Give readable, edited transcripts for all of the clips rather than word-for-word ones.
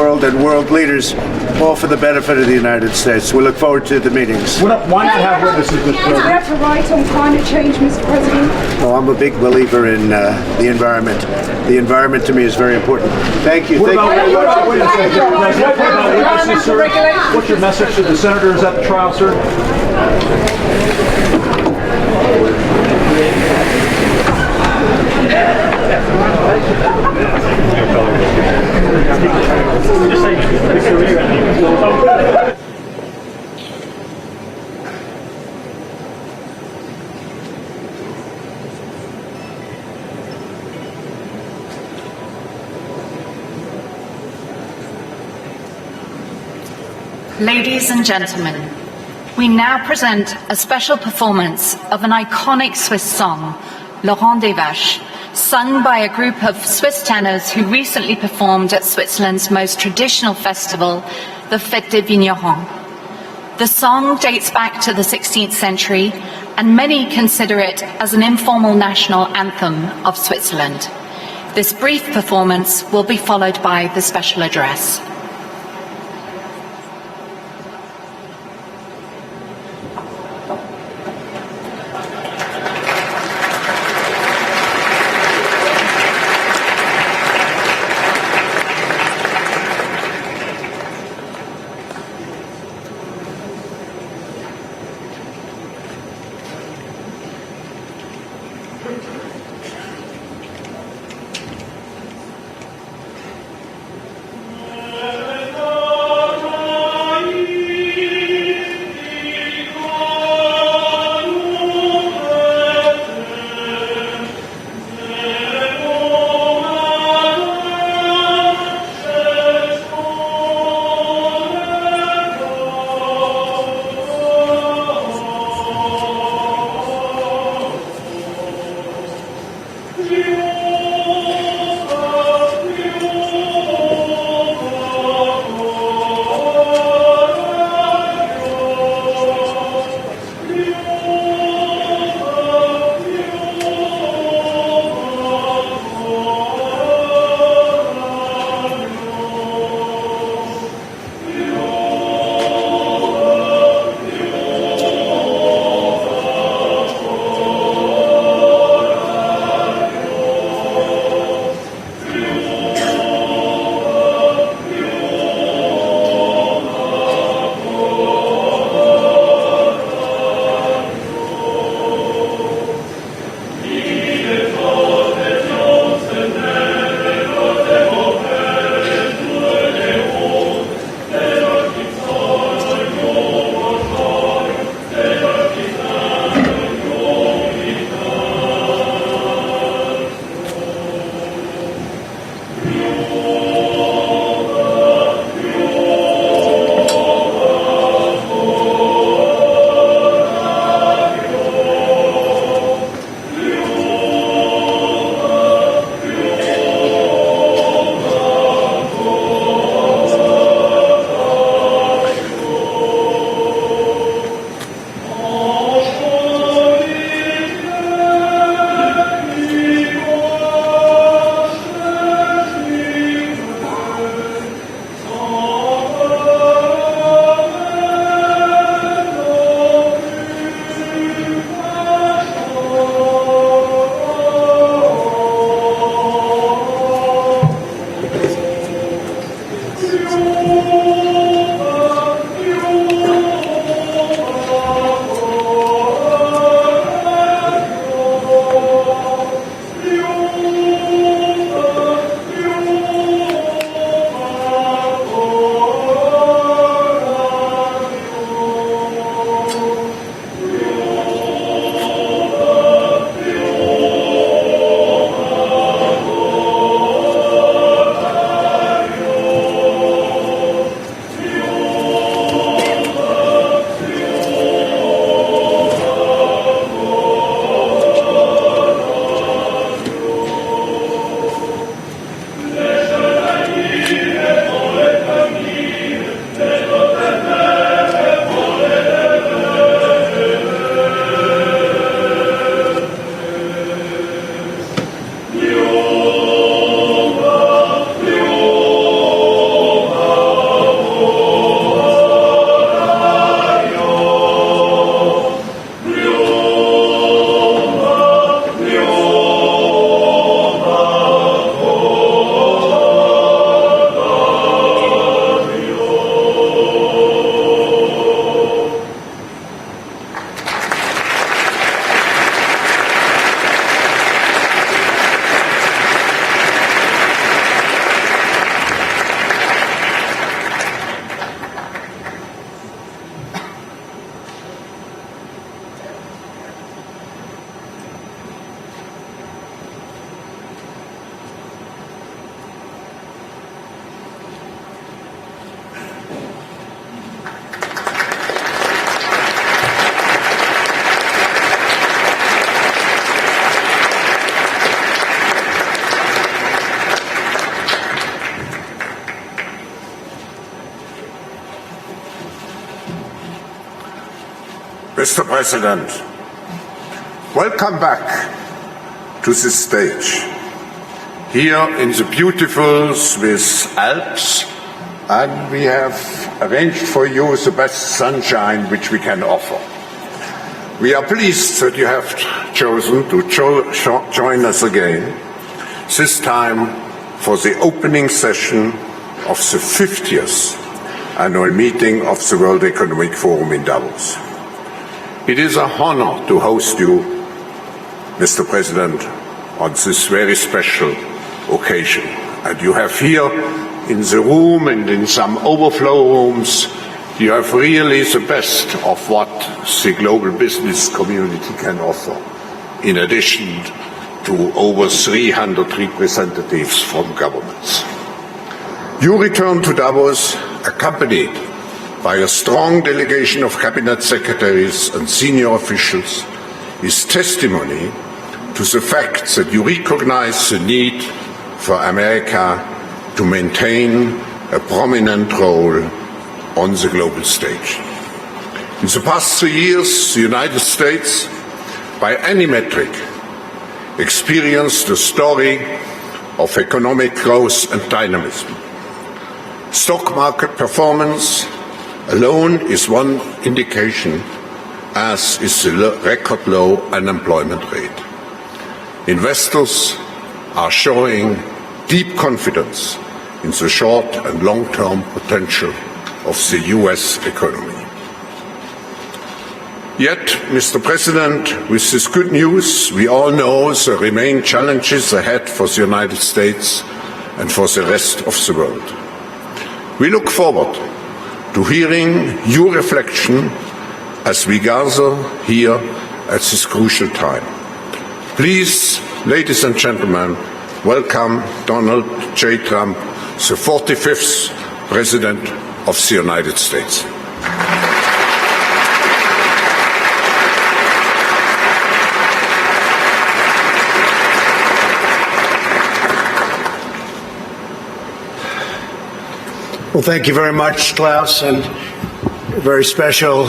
world and world leaders, all for the benefit of the United States. We look forward to the meetings. Why not have witnesses, Mr. President? Is that a right on climate change, Mr. President? Oh, I'm a big believer in the environment. The environment to me is very important. Thank you. What about witnesses, Mr. President? What about witnesses, sir? What's your message to the senators at the trial, sir? Ladies and gentlemen, we now present a special performance of an iconic Swiss song, Laurent des Vaches, sung by a group of Swiss tenors who recently performed at Switzerland's most traditional festival, the Fête des Vignerons. The song dates back to the 16th century, and many consider it as an informal national anthem of Switzerland. This brief performance will be followed by the special address. Mr. President, welcome back to this stage. Here in the beautiful Swiss Alps, and we have arranged for you the best sunshine which we can offer. We are pleased that you have chosen to join us again, this time for the opening session of the 50th annual meeting of the World Economic Forum in Davos. It is an honor to host you, Mr. President, on this very special occasion. And you have here in the room and in some overflow rooms, you have really the best of what the global business community can offer, in addition to over 300 representatives from governments. You return to Davos accompanied by a strong delegation of cabinet secretaries and senior officials is testimony to the fact that you recognize the need for America to maintain a prominent role on the global stage. In the past 3 years, the United States, by any metric, experienced a story of economic growth and dynamism. Stock market performance alone is one indication, as is the record low unemployment rate. Investors are showing deep confidence in the short and long-term potential of the US economy. Yet, Mr. President, with this good news, we all know there remain challenges ahead for the United States and for the rest of the world. We look forward to hearing your reflection as we gather here at this crucial time. Please, ladies and gentlemen, welcome Donald J. Trump, the 45th President of the United States. Well, thank you very much, Klaus, and a very special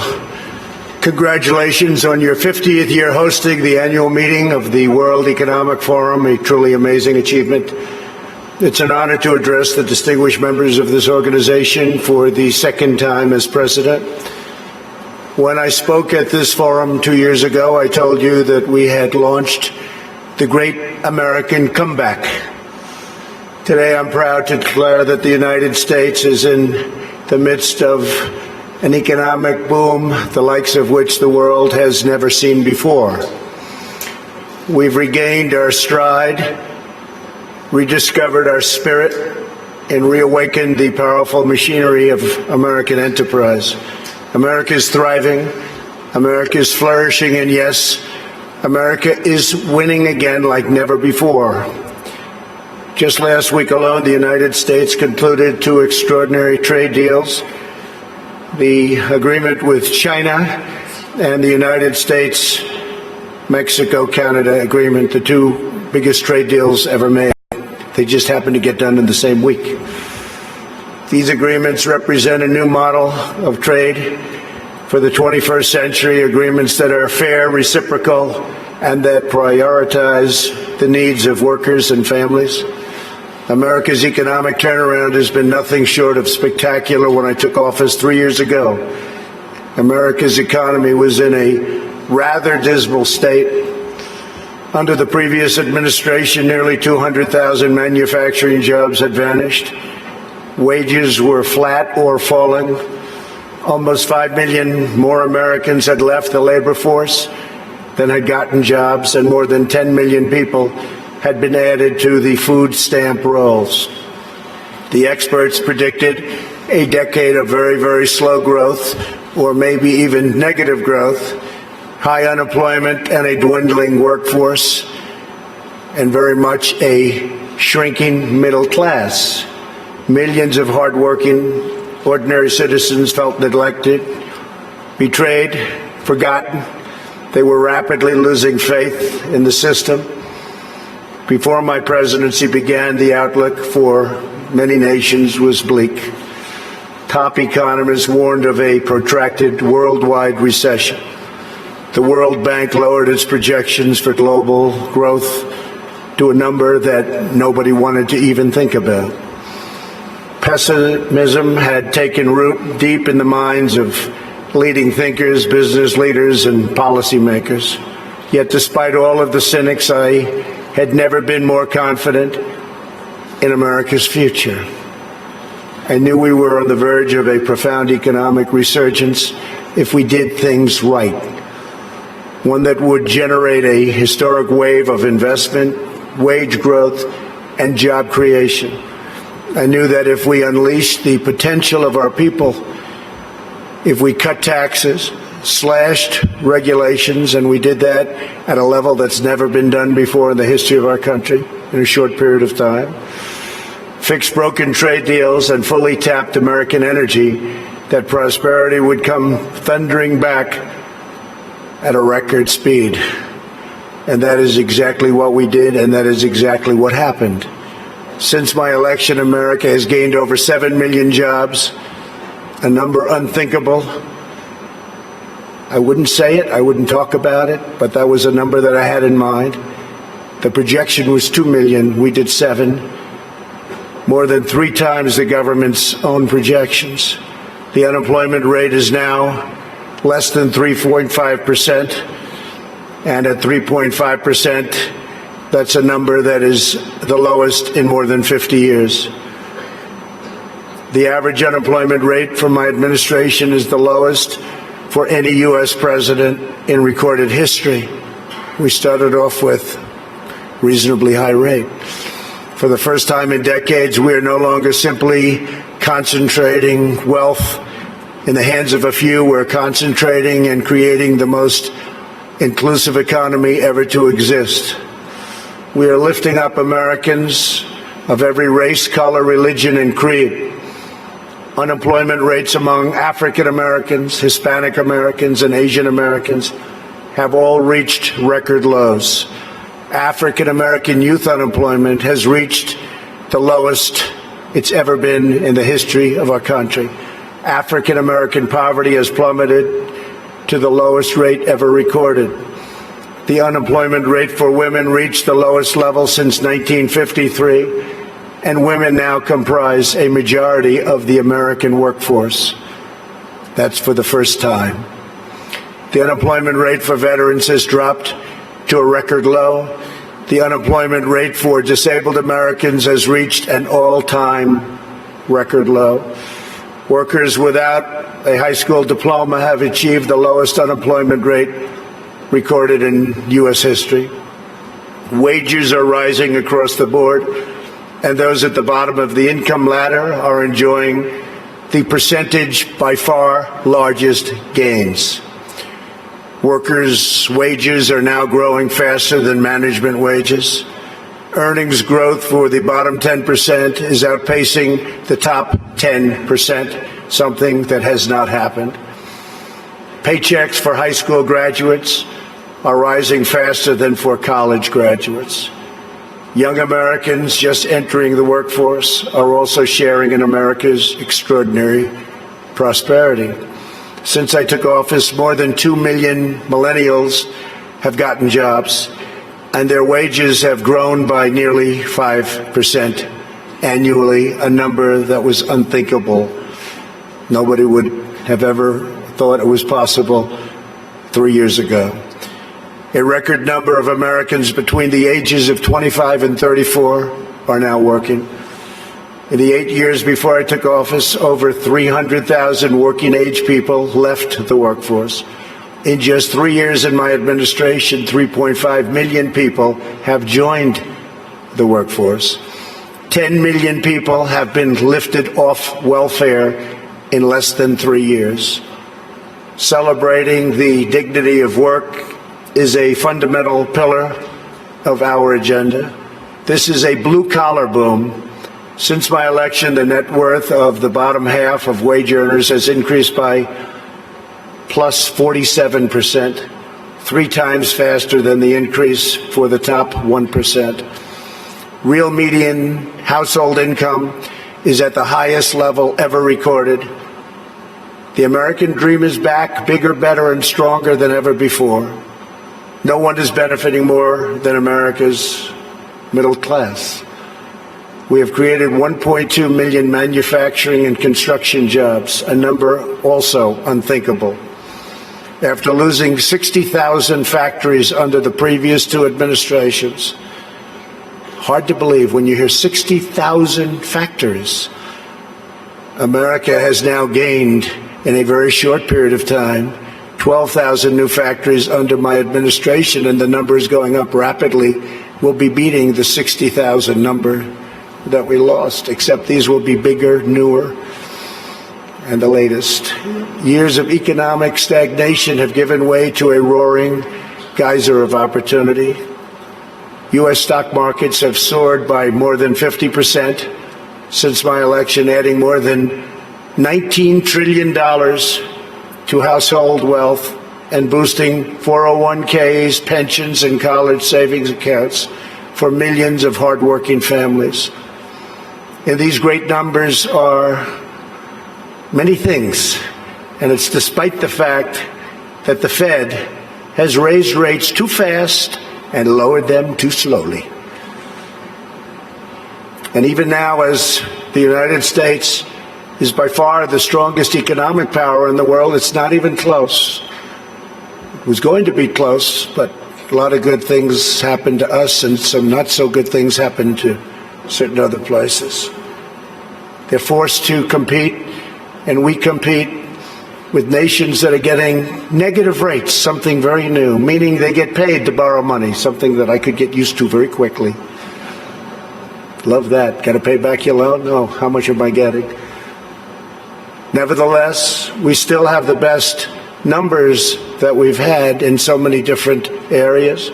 congratulations on your 50th year hosting the annual meeting of the World Economic Forum, a truly amazing achievement. It's an honor to address the distinguished members of this organization for the second time as president. When I spoke at this forum 2 years ago, I told you that we had launched the Great American Comeback. Today, I'm proud to declare that the United States is in the midst of an economic boom, the likes of which the world has never seen before. We've regained our stride, rediscovered our spirit, and reawakened the powerful machinery of American enterprise. America is thriving, America is flourishing, and yes, America is winning again like never before. Just last week alone, the United States concluded 2 extraordinary trade deals. The agreement with China and the United States, Mexico-Canada agreement, the 2 biggest trade deals ever made. They just happened to get done in the same week. These agreements represent a new model of trade for the 21st century, agreements that are fair, reciprocal, and that prioritize the needs of workers and families. America's economic turnaround has been nothing short of spectacular. When I took office 3 years ago, America's economy was in a rather dismal state. Under the previous administration, nearly 200,000 manufacturing jobs had vanished. Wages were flat or falling. Almost 5 million more Americans had left the labor force than had gotten jobs, and more than 10 million people had been added to the food stamp rolls. The experts predicted a decade of very, very slow growth, or maybe even negative growth, high unemployment and a dwindling workforce, and very much a shrinking middle class. Millions of hardworking, ordinary citizens felt neglected, betrayed, forgotten. They were rapidly losing faith in the system. Before my presidency began, the outlook for many nations was bleak. Top economists warned of a protracted worldwide recession. The World Bank lowered its projections for global growth to a number that nobody wanted to even think about. Pessimism had taken root deep in the minds of leading thinkers, business leaders, and policymakers. Yet despite all of the cynics, I had never been more confident in America's future. I knew we were on the verge of a profound economic resurgence if we did things right, one that would generate a historic wave of investment, wage growth, and job creation. I knew that if we unleashed the potential of our people, if we cut taxes, slashed regulations, and we did that at a level that's never been done before in the history of our country in a short period of time, fixed broken trade deals and fully tapped American energy, that prosperity would come thundering back at a record speed. And that is exactly what we did, and that is exactly what happened. Since my election, America has gained over 7 million jobs, a number unthinkable. I wouldn't say it, I wouldn't talk about it, but that was a number that I had in mind. The projection was 2 million, we did 7, more than 3 times the government's own projections. The unemployment rate is now less than 3.5%, and at 3.5%, that's a number that is the lowest in more than 50 years. The average unemployment rate for my administration is the lowest for any U.S. president in recorded history. We started off with reasonably high rate. For the first time in decades, we are no longer simply concentrating wealth in the hands of a few. We're concentrating and creating the most inclusive economy ever to exist. We are lifting up Americans of every race, color, religion, and creed. Unemployment rates among African Americans, Hispanic Americans, and Asian Americans have all reached record lows. African American youth unemployment has reached the lowest it's ever been in the history of our country. African American poverty has plummeted to the lowest rate ever recorded. The unemployment rate for women reached the lowest level since 1953, and women now comprise a majority of the American workforce. That's for the first time. The unemployment rate for veterans has dropped to a record low. The unemployment rate for disabled Americans has reached an all-time record low. Workers without a high school diploma have achieved the lowest unemployment rate recorded in U.S. history. Wages are rising across the board, and those at the bottom of the income ladder are enjoying the percentage by far largest gains. Workers' wages are now growing faster than management wages. Earnings growth for the bottom 10% is outpacing the top 10%, something that has not happened. Paychecks for high school graduates are rising faster than for college graduates. Young Americans just entering the workforce are also sharing in America's extraordinary prosperity. Since I took office, more than 2 million millennials have gotten jobs, and their wages have grown by nearly 5% annually, a number that was unthinkable. Nobody would have ever thought it was possible 3 years ago. A record number of Americans between the ages of 25 and 34 are now working. In the 8 years before I took office, over 300,000 working-age people left the workforce. In just 3 years in my administration, 3.5 million people have joined the workforce. 10 million people have been lifted off welfare in less than 3 years. Celebrating the dignity of work is a fundamental pillar of our agenda. This is a blue-collar boom. Since my election, the net worth of the bottom half of wage earners has increased by plus 47%, 3 times faster than the increase for the top 1%. Real median household income is at the highest level ever recorded. The American dream is back, bigger, better, and stronger than ever before. No one is benefiting more than America's middle class. We have created 1.2 million manufacturing and construction jobs, a number also unthinkable. After losing 60,000 factories under the previous two administrations, hard to believe when you hear 60,000 factories. America has now gained, in a very short period of time, 12,000 new factories under my administration, and the number is going up rapidly. We'll be beating the 60,000 number that we lost, except these will be bigger, newer, and the latest. Years of economic stagnation have given way to a roaring geyser of opportunity. U.S. stock markets have soared by more than 50% since my election, adding more than $19 trillion to household wealth and boosting 401ks, pensions, and college savings accounts for millions of hardworking families. And these great numbers are many things, and it's despite the fact that the Fed has raised rates too fast and lowered them too slowly. And even now, as the United States is by far the strongest economic power in the world, it's not even close. It was going to be close, but a lot of good things happened to us and some not so good things happened to certain other places. They're forced to compete, and we compete with nations that are getting negative rates, something very new, meaning they get paid to borrow money, something that I could get used to very quickly. Love that. Got to pay back your loan? No. How much am I getting? Nevertheless, we still have the best numbers that we've had in so many different areas.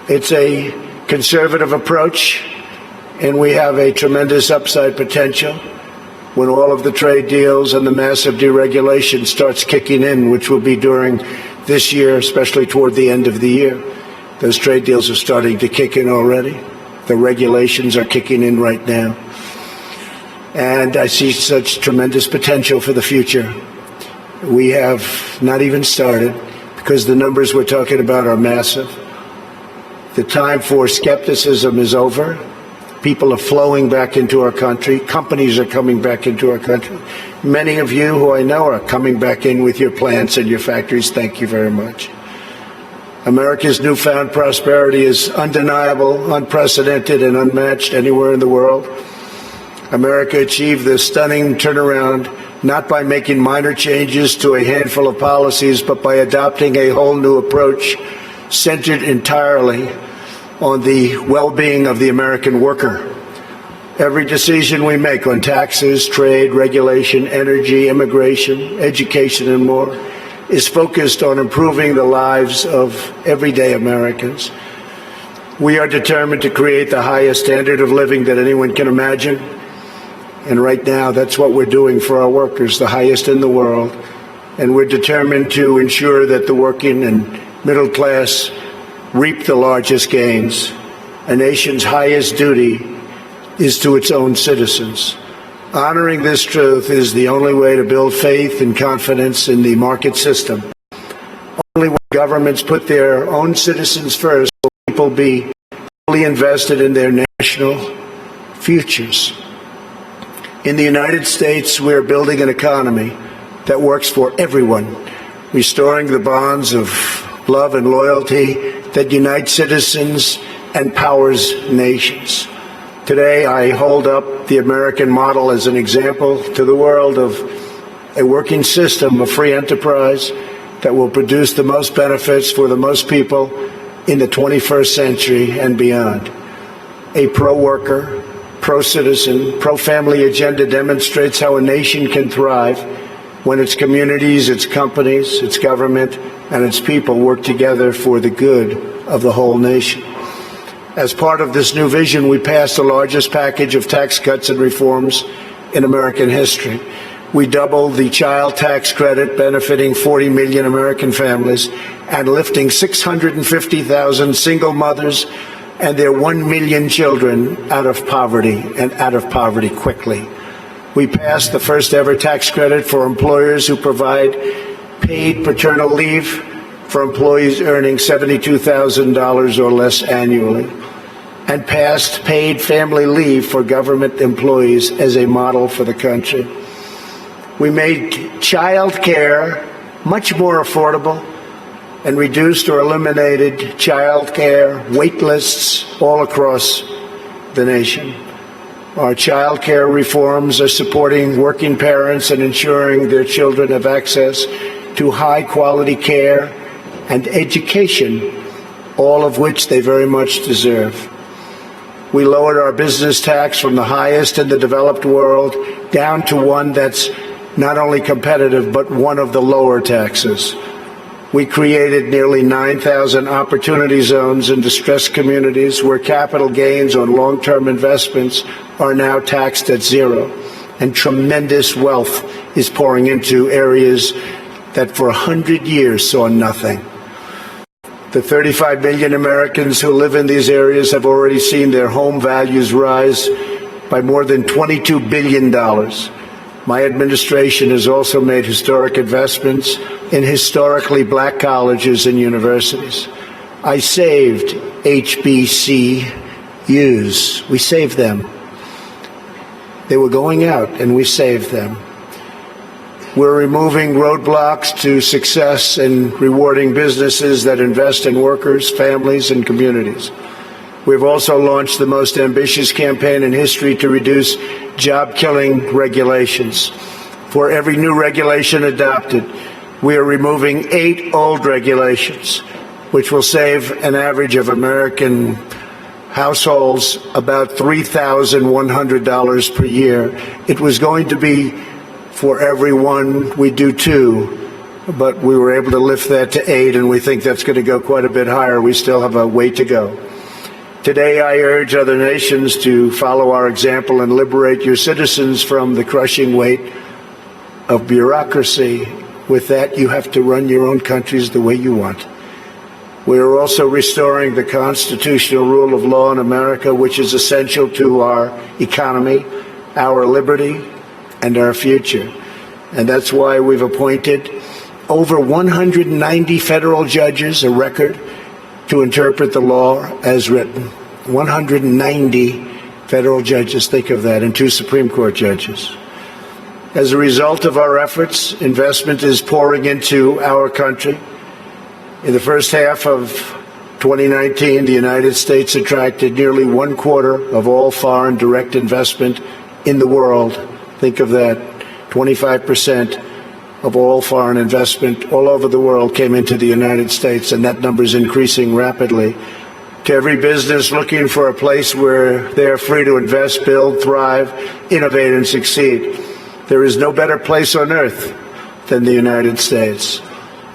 It's a conservative approach, and we have a tremendous upside potential when all of the trade deals and the massive deregulation starts kicking in, which will be during this year, especially toward the end of the year. Those trade deals are starting to kick in already. The regulations are kicking in right now. And I see such tremendous potential for the future. We have not even started because the numbers we're talking about are massive. The time for skepticism is over. People are flowing back into our country. Companies are coming back into our country. Many of you who I know are coming back in with your plants and your factories. Thank you very much. America's newfound prosperity is undeniable, unprecedented, and unmatched anywhere in the world. America achieved this stunning turnaround not by making minor changes to a handful of policies, but by adopting a whole new approach centered entirely on the well-being of the American worker. Every decision we make on taxes, trade, regulation, energy, immigration, education, and more is focused on improving the lives of everyday Americans. We are determined to create the highest standard of living that anyone can imagine. And right now, that's what we're doing for our workers, the highest in the world. And we're determined to ensure that the working and middle class reap the largest gains. A nation's highest duty is to its own citizens. Honoring this truth is the only way to build faith and confidence in the market system. Only when governments put their own citizens first will people be fully invested in their national futures. In the United States, we're building an economy that works for everyone, restoring the bonds of love and loyalty that unite citizens and powers nations. Today, I hold up the American model as an example to the world of a working system of free enterprise that will produce the most benefits for the most people in the 21st century and beyond. A pro-worker, pro-citizen, pro-family agenda demonstrates how a nation can thrive when its communities, its companies, its government, and its people work together for the good of the whole nation. As part of this new vision, we passed the largest package of tax cuts and reforms in American history. We doubled the child tax credit, benefiting 40 million American families and lifting 650,000 single mothers and their 1 million children out of poverty, and out of poverty quickly. We passed the first ever tax credit for employers who provide paid paternal leave for employees earning $72,000 or less annually, and passed paid family leave for government employees as a model for the country. We made child care much more affordable and reduced or eliminated child care wait lists all across the nation. Our child care reforms are supporting working parents and ensuring their children have access to high-quality care and education, all of which they very much deserve. We lowered our business tax from the highest in the developed world down to one that's not only competitive, but one of the lower taxes. We created nearly 9,000 opportunity zones in distressed communities where capital gains on long-term investments are now taxed at zero, and tremendous wealth is pouring into areas that for 100 years saw nothing. The 35 million Americans who live in these areas have already seen their home values rise by more than $22 billion. My administration has also made historic investments in historically black colleges and universities. I saved HBCUs. We saved them. They were going out, and we saved them. We're removing roadblocks to success and rewarding businesses that invest in workers, families, and communities. We've also launched the most ambitious campaign in history to reduce job-killing regulations. For every new regulation adopted, we are removing 8 old regulations, which will save an average of American households about $3,100 per year. It was going to be for everyone, we do 2, but we were able to lift that to 8, and we think that's going to go quite a bit higher. We still have a way to go. Today, I urge other nations to follow our example and liberate your citizens from the crushing weight of bureaucracy. With that, you have to run your own countries the way you want. We are also restoring the constitutional rule of law in America, which is essential to our economy, our liberty, and our future. And that's why we've appointed over 190 federal judges, a record, to interpret the law as written. 190 federal judges, think of that, and 2 Supreme Court judges. As a result of our efforts, investment is pouring into our country. In the first half of 2019, the United States attracted nearly 1/4 of all foreign direct investment in the world. Think of that, 25% of all foreign investment all over the world came into the United States, and that number is increasing rapidly. To every business looking for a place where they are free to invest, build, thrive, innovate, and succeed, there is no better place on earth than the United States.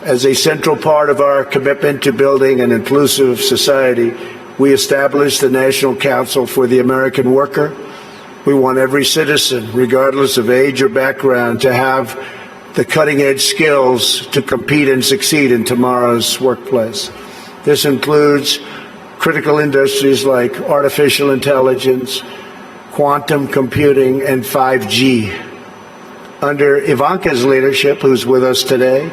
As a central part of our commitment to building an inclusive society, we established the National Council for the American Worker. We want every citizen, regardless of age or background, to have the cutting-edge skills to compete and succeed in tomorrow's workplace. This includes critical industries like artificial intelligence, quantum computing, and 5G. Under Ivanka's leadership, who's with us today,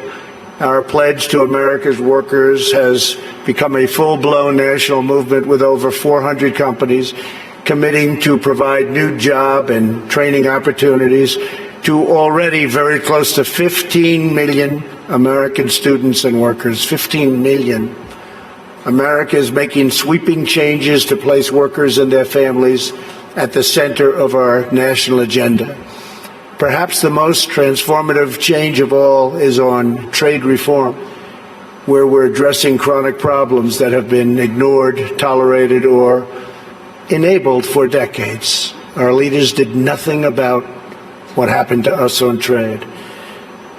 our pledge to America's workers has become a full-blown national movement with over 400 companies committing to provide new job and training opportunities to already very close to 15 million American students and workers. 15 million. America is making sweeping changes to place workers and their families at the center of our national agenda. Perhaps the most transformative change of all is on trade reform, where we're addressing chronic problems that have been ignored, tolerated, or enabled for decades. Our leaders did nothing about what happened to us on trade.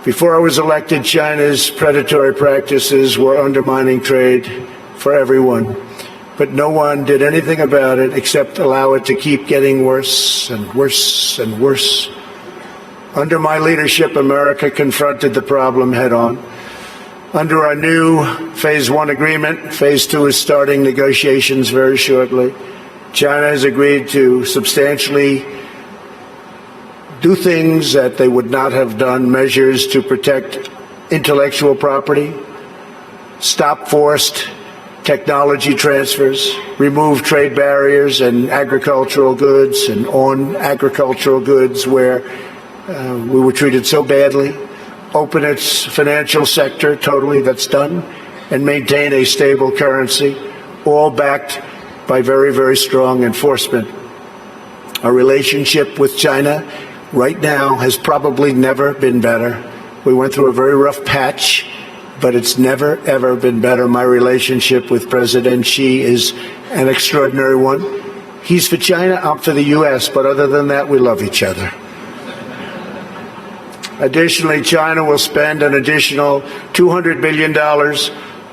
Before I was elected, China's predatory practices were undermining trade for everyone, but no one did anything about it except allow it to keep getting worse and worse and worse. Under my leadership, America confronted the problem head-on. Under our new Phase 1 agreement, Phase 2 is starting negotiations very shortly. China has agreed to substantially do things that they would not have done, measures to protect intellectual property, stop forced technology transfers, remove trade barriers and agricultural goods and on agricultural goods where we were treated so badly, open its financial sector totally, that's done, and maintain a stable currency, all backed by very, very strong enforcement. Our relationship with China right now has probably never been better. We went through a very rough patch, but it's never, ever been better. My relationship with President Xi is an extraordinary one. He's for China, I'm for the U.S., but other than that, we love each other. Additionally, China will spend an additional $200 billion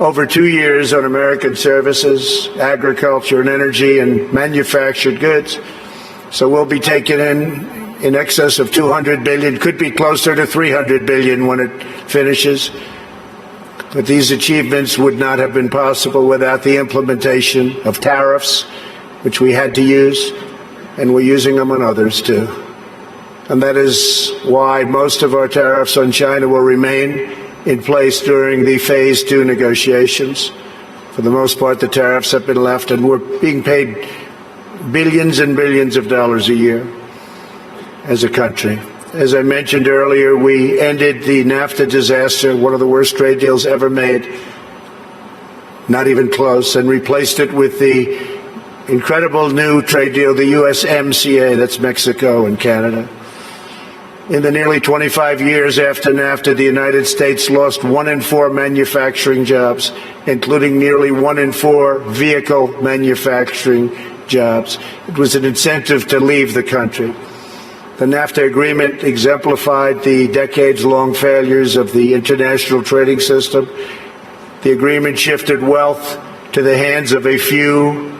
over 2 years on American services, agriculture and energy and manufactured goods. So we'll be taking in excess of $200 billion, could be closer to $300 billion when it finishes. But these achievements would not have been possible without the implementation of tariffs, which we had to use, and we're using them on others too. And that is why most of our tariffs on China will remain in place during the Phase 2 negotiations. For the most part, the tariffs have been left, and we're being paid billions and billions of dollars a year as a country. As I mentioned earlier, we ended the NAFTA disaster, one of the worst trade deals ever made, not even close, and replaced it with the incredible new trade deal, the USMCA, that's Mexico and Canada. In the nearly 25 years after NAFTA, the United States lost 1 in 4 manufacturing jobs, including nearly 1 in 4 vehicle manufacturing jobs. It was an incentive to leave the country. The NAFTA agreement exemplified the decades-long failures of the international trading system. The agreement shifted wealth to the hands of a few,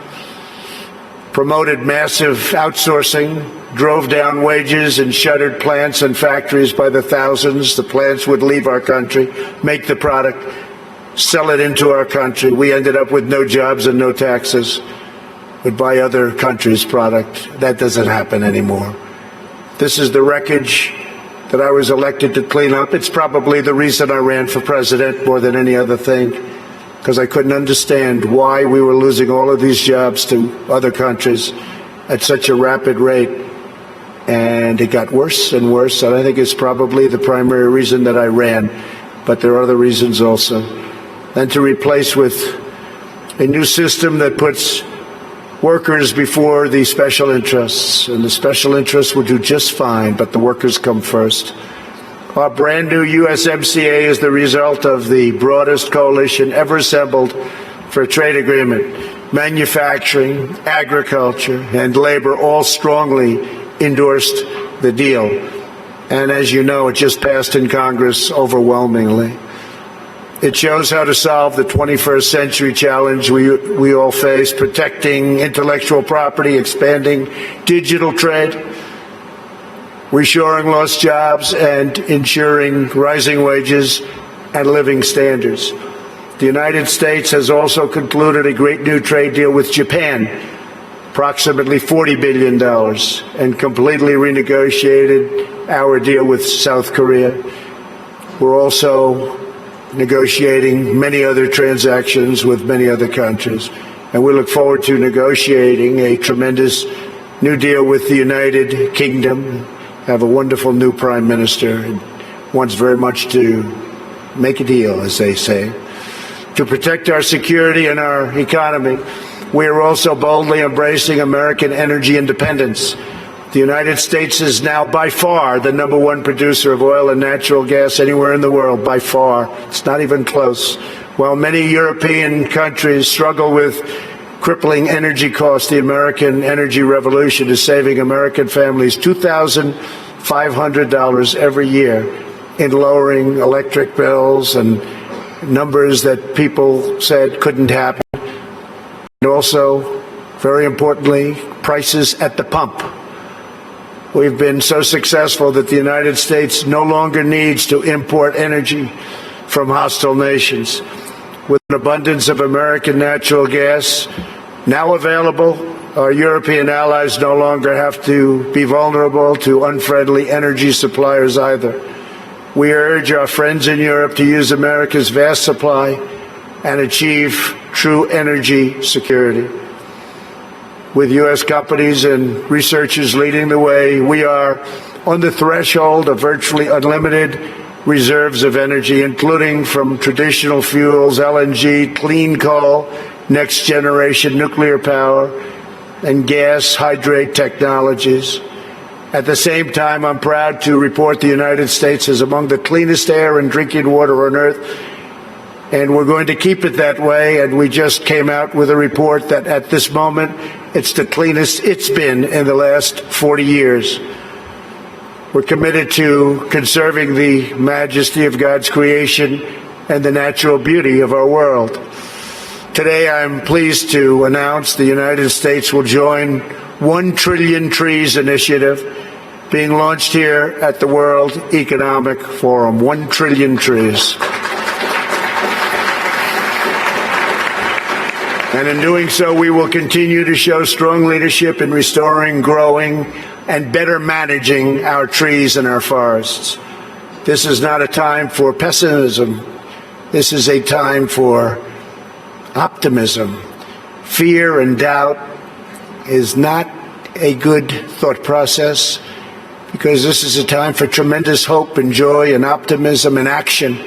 promoted massive outsourcing, drove down wages, and shuttered plants and factories by the thousands. The plants would leave our country, make the product, sell it into our country. We ended up with no jobs and no taxes. Would buy other countries' product. That doesn't happen anymore. This is the wreckage that I was elected to clean up. It's probably the reason I ran for president more than any other thing, because I couldn't understand why we were losing all of these jobs to other countries at such a rapid rate. And it got worse and worse, and I think it's probably the primary reason that I ran, but there are other reasons also. And to replace with a new system that puts workers before the special interests, and the special interests will do just fine, but the workers come first. Our brand new USMCA is the result of the broadest coalition ever assembled for a trade agreement. Manufacturing, agriculture, and labor all strongly endorsed the deal. And as you know, it just passed in Congress overwhelmingly. It shows how to solve the 21st century challenge we all face, protecting intellectual property, expanding digital trade, reshoring lost jobs, and ensuring rising wages and living standards. The United States has also concluded a great new trade deal with Japan, approximately $40 billion, and completely renegotiated our deal with South Korea. We're also negotiating many other transactions with many other countries, and we look forward to negotiating a tremendous new deal with the United Kingdom. Have a wonderful new prime minister and wants very much to make a deal, as they say. To protect our security and our economy, we are also boldly embracing American energy independence. The United States is now by far the #1 producer of oil and natural gas anywhere in the world, by far. It's not even close. While many European countries struggle with crippling energy costs, the American energy revolution is saving American families $2,500 every year in lowering electric bills, and numbers that people said couldn't happen. And also, very importantly, prices at the pump. We've been so successful that the United States no longer needs to import energy from hostile nations. With an abundance of American natural gas now available our European allies no longer have to be vulnerable to unfriendly energy suppliers either. We urge our friends in Europe to use America's vast supply and achieve true energy security. With U.S. companies and researchers leading the way, we are on the threshold of virtually unlimited reserves of energy, including from traditional fuels, LNG, clean coal, next-generation nuclear power, and gas hydrate technologies. At the same time, I'm proud to report the United States is among the cleanest air and drinking water on Earth, and we're going to keep it that way. And we just came out with a report that at this moment, it's the cleanest it's been in the last 40 years. We're committed to conserving the majesty of God's creation and the natural beauty of our world. Today, I'm pleased to announce the United States will join 1 Trillion Trees initiative being launched here at the World Economic Forum. 1 trillion trees. And in doing so, we will continue to show strong leadership in restoring, growing, and better managing our trees and our forests. This is not a time for pessimism. This is a time for optimism. Fear and doubt is not a good thought process, because this is a time for tremendous hope and joy and optimism and action.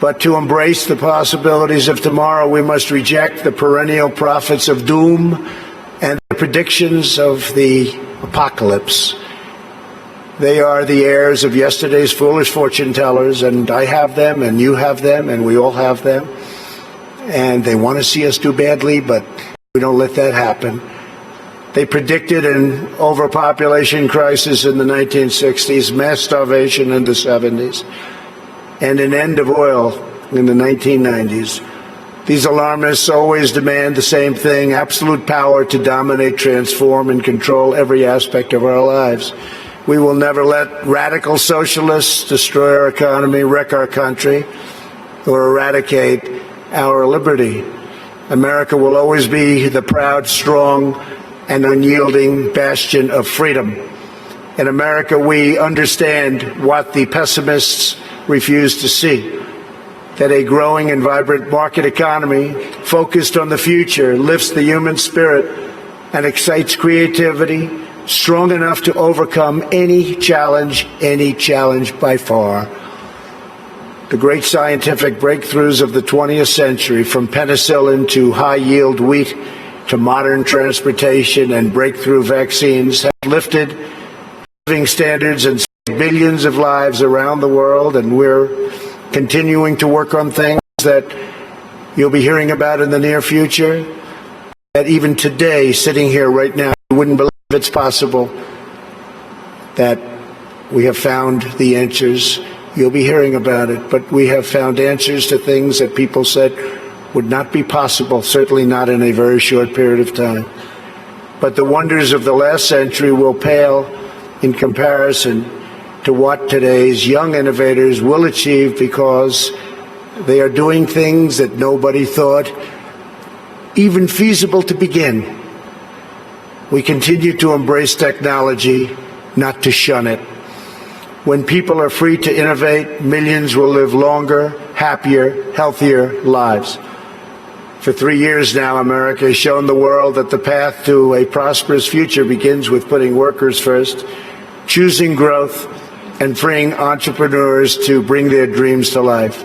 But to embrace the possibilities of tomorrow, we must reject the perennial prophets of doom and the predictions of the apocalypse. They are the heirs of yesterday's foolish fortune tellers, and I have them, and you have them, and we all have them. And they want to see us do badly, but we don't let that happen. They predicted an overpopulation crisis in the 1960s, mass starvation in the 70s, and an end of oil in the 1990s. These alarmists always demand the same thing: absolute power to dominate, transform, and control every aspect of our lives. We will never let radical socialists destroy our economy, wreck our country, or eradicate our liberty. America will always be the proud, strong, and unyielding bastion of freedom. In America, we understand what the pessimists refuse to see: that a growing and vibrant market economy focused on the future lifts the human spirit and excites creativity, strong enough to overcome any challenge by far. The great scientific breakthroughs of the 20th century, from penicillin to high-yield wheat to modern transportation and breakthrough vaccines, have lifted living standards and saved billions of lives around the world, and we're continuing to work on things that you'll be hearing about in the near future, that even today, sitting here right now, you wouldn't believe it's possible that we have found the answers. You'll be hearing about it, but we have found answers to things that people said would not be possible, certainly not in a very short period of time. But the wonders of the last century will pale in comparison to what today's young innovators will achieve, because they are doing things that nobody thought even feasible to begin. We continue to embrace technology, not to shun it. When people are free to innovate, millions will live longer, happier, healthier lives. For 3 years now, America has shown the world that the path to a prosperous future begins with putting workers first, choosing growth, and freeing entrepreneurs to bring their dreams to life.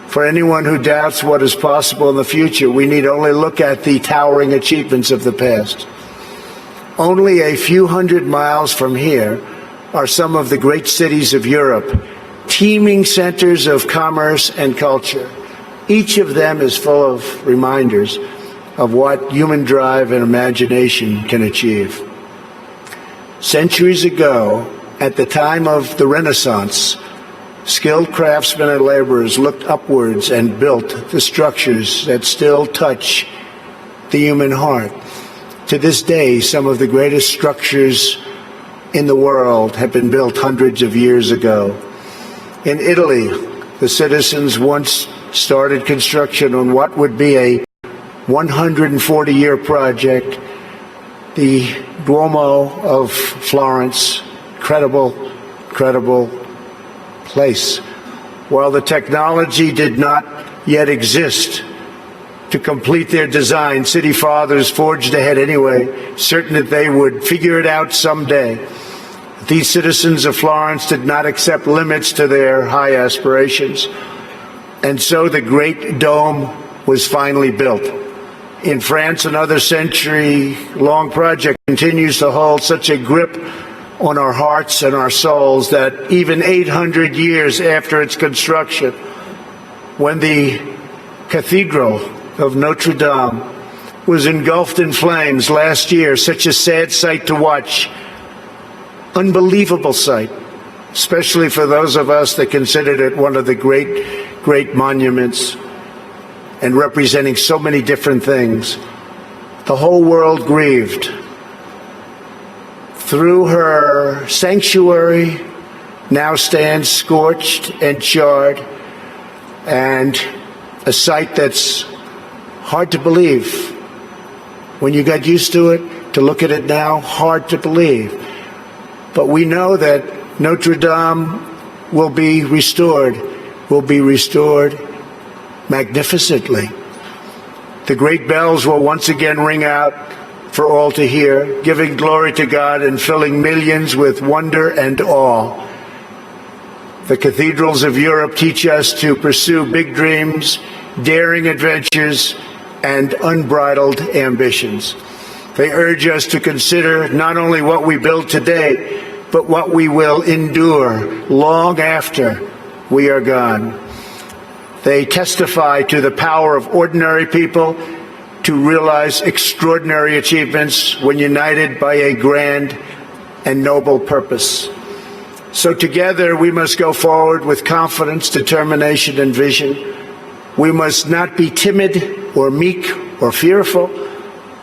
For anyone who doubts what is possible in the future, we need only look at the towering achievements of the past. Only a few hundred miles from here are some of the great cities of Europe, teeming centers of commerce and culture. Each of them is full of reminders of what human drive and imagination can achieve. Centuries ago, at the time of the Renaissance, skilled craftsmen and laborers looked upwards and built the structures that still touch the human heart. To this day, some of the greatest structures in the world have been built hundreds of years ago. In Italy, the citizens once started construction on what would be a 140-year project the Duomo of Florence, incredible place. While the technology did not yet exist to complete their design, city fathers forged ahead anyway, certain that they would figure it out someday. These citizens of Florence did not accept limits to their high aspirations, and so the Great Dome was finally built. In France, another century-long project continues to hold such a grip on our hearts and our souls that even 800 years after its construction, when the Cathedral of Notre Dame was engulfed in flames last year, such a sad sight to watch, unbelievable sight, especially for those of us that considered it one of the great monuments and representing so many different things. The whole world grieved. Through her sanctuary now stands scorched and charred, and a sight that's hard to believe. When you got used to it, to look at it now, hard to believe. But we know that Notre Dame will be restored magnificently. The great bells will once again ring out for all to hear, giving glory to God and filling millions with wonder and awe. The cathedrals of Europe teach us to pursue big dreams, daring adventures, and unbridled ambitions. They urge us to consider not only what we build today, but what we will endure long after we are gone. They testify to the power of ordinary people to realize extraordinary achievements when united by a grand and noble purpose. So together we must go forward with confidence, determination, and vision. We must not be timid or meek or fearful,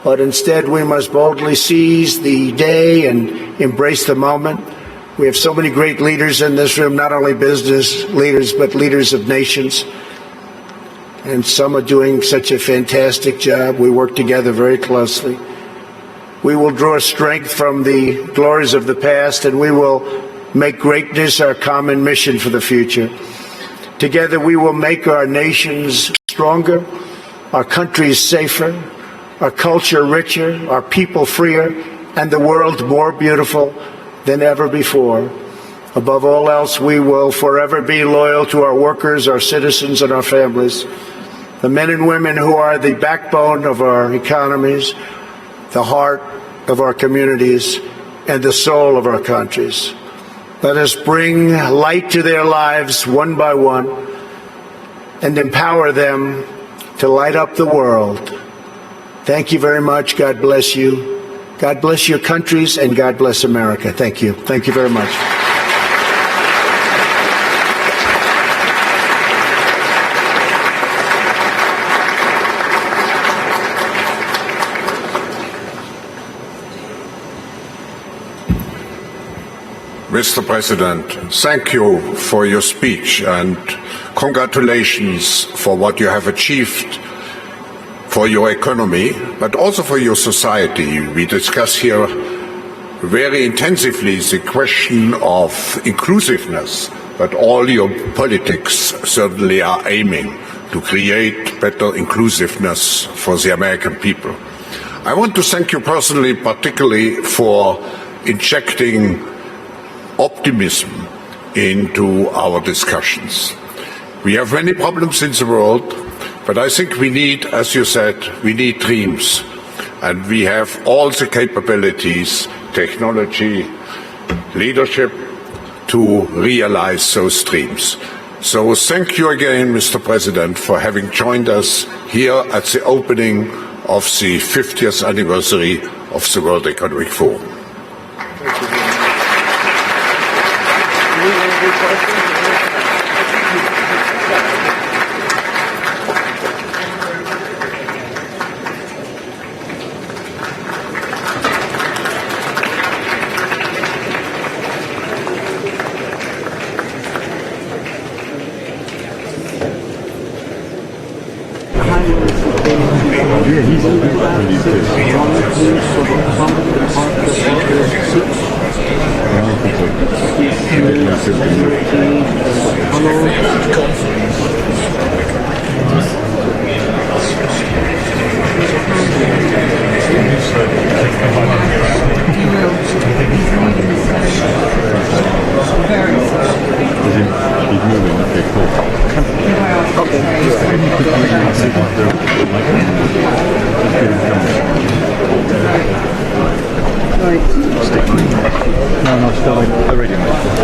but instead we must boldly seize the day and embrace the moment. We have so many great leaders in this room, not only business leaders, but leaders of nations. And some are doing such a fantastic job. We work together very closely. We will draw strength from the glories of the past, and we will make greatness our common mission for the future. Together we will make our nations stronger, our countries safer, our culture richer, our people freer, and the world more beautiful than ever before. Above all else, we will forever be loyal to our workers, our citizens, and our families, the men and women who are the backbone of our economies, the heart of our communities, and the soul of our countries. Let us bring light to their lives one by one and empower them to light up the world. Thank you very much. God bless you. God bless your countries, and God bless America. Thank you. Thank you very much. Mr. President, thank you for your speech and congratulations for what you have achieved for your economy, but also for your society. We discuss here very intensively the question of inclusiveness, but all your politics certainly are aiming to create better inclusiveness for the American people. I want to thank you personally, particularly for injecting optimism into our discussions. We have many problems in the world, but I think we need, as you said, we need dreams. And we have all the capabilities, technology, leadership to realize those dreams. So thank you again, Mr. President, for having joined us here at the opening of the 50th anniversary of the World Economic Forum.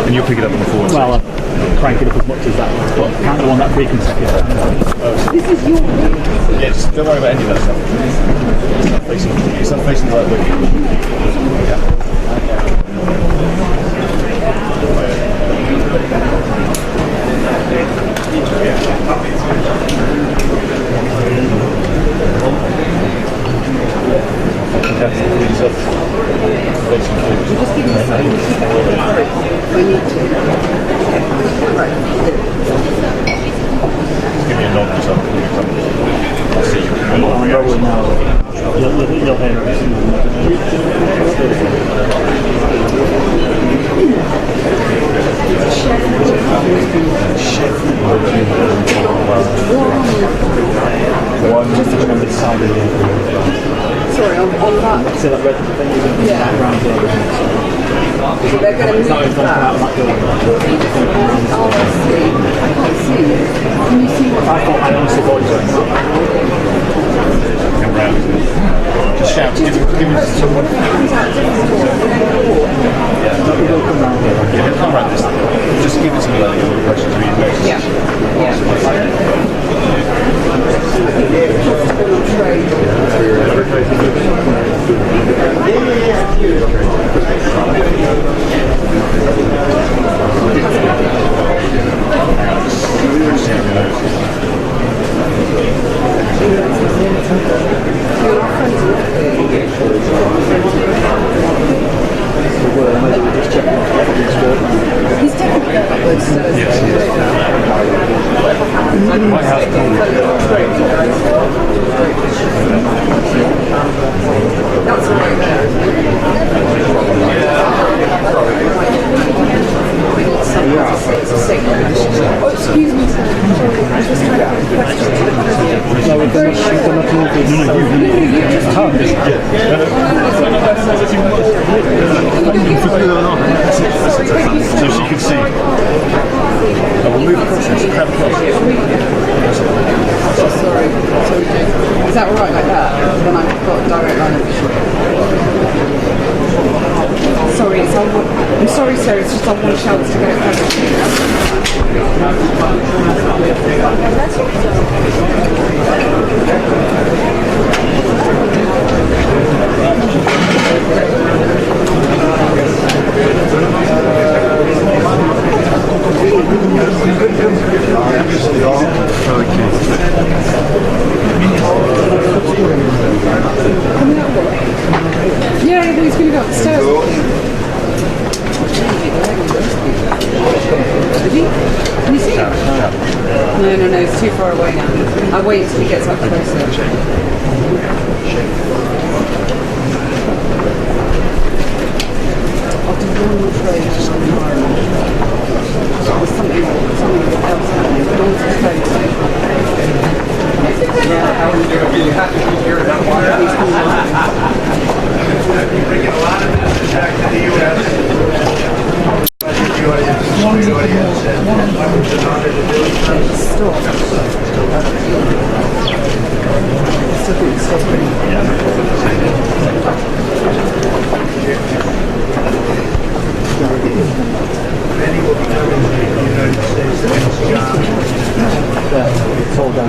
And you'll pick it up on the forward. Well, I'll crank it up as much as that, but can't go on that frequency. This is your room. Yeah, just don't worry about any of that stuff. It's not facing the right way. Give me a nod or something. I'll see you. You'll hear One just on this side of the Sorry, on that. see that red thing in the background there? So they're going to move that. Out that door. Oh, I see. I can't see it. Can you see what I honestly thought you were come round. Just shout. Give me someone. Yeah, he'll come round here. Yeah, he'll come round this. Just give it to me like your questions or your notes. Yeah. He's technically upwards, so My house that's right there. Oh, excuse me, sir. I was just trying to ask a question. No, it's not so she can see. I will move across this crap across. Sorry. Is that right like that? Then I've got a direct line of vision. Sorry, it's on one. I'm sorry, sir. It's just on one shelf to get it Yeah, I think he's going to go upstairs. Did he? Can you see him? No, it's too far away now. I'll wait until he gets up closer. I'll do one more trade tomorrow. There's something else happening. Dawn's closed. Bringing a lot of business back to the U.S. Many will be coming to the United States and It's all down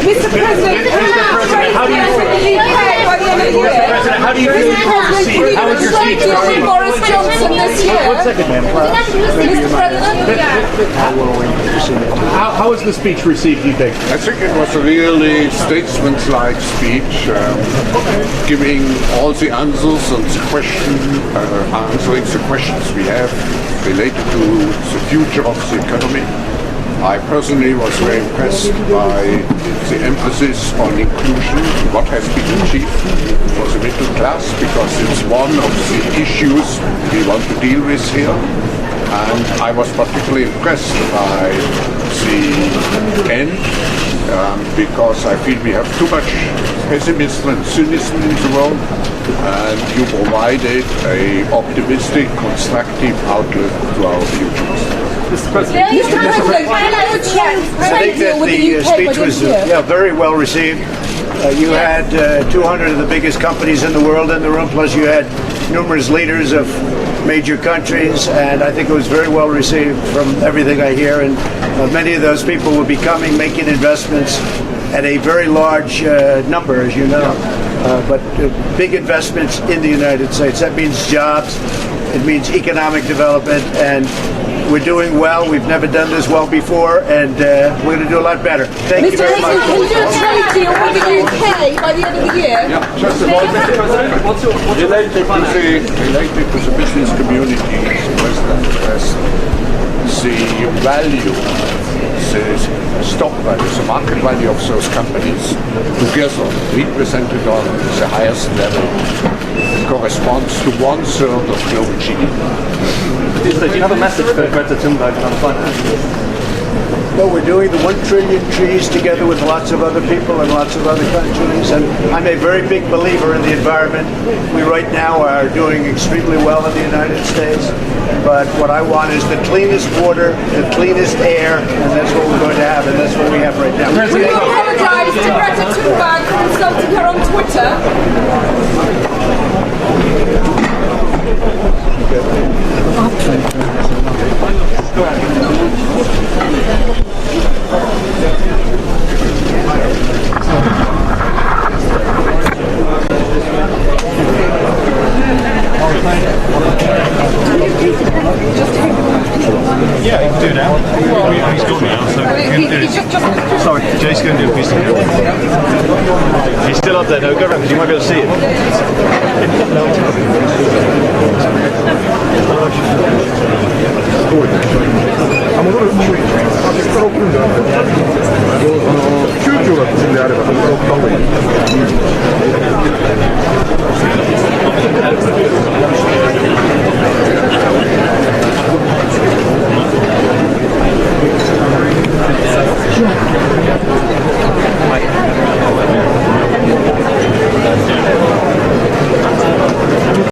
Mr. President, how do you feel? President, How do you feel you were received? How was your speech received? Boris Johnson this year. One second, ma'am. Mr. President? How was the speech received, do you think? I think it was a really statesman-like speech, giving all the answers and the answering the questions we have related to the future of the economy. I personally was very impressed by the emphasis on inclusion, what has been achieved for the middle class, because it's one of the issues we want to deal with here. And I was particularly impressed by the end, because I feel we have too much pessimism and cynicism in the world, and you provided a optimistic, constructive outlook to our futures. Mr. President. I think that the speech was very well received. You had 200 of the biggest companies in the world in the room, plus you had numerous leaders of major countries, and I think it was very well received from everything I hear. And many of those people will be coming, making investments at a very large number, as you know, but big investments in the United States. That means jobs, it means economic development, and we're doing well. We've never done this well before, and we're going to do a lot better. Thank you very much. Can you do a trade deal with the UK by the end of the year? Just related to the business community, the President addressed the value, the stock value, the market value of those companies together represented on the highest level corresponds to 1/3 of global GDP. Do you have a message for Greta Thunberg on finance? Well, we're doing the 1 trillion trees together with lots of other people and lots of other countries, and I'm a very big believer in the environment. We right now are doing extremely well in the United States, but what I want is the cleanest water, the cleanest air, and that's what we're going to have, and that's what we have right now. Will you apologise to Greta Thunberg for insulting her on Twitter? Yeah, you can do now. He's gone now, so you can do it. Sorry, Jay's going to do a piece of it. He's still up there, no, go around because you might be able to see him. And we're going to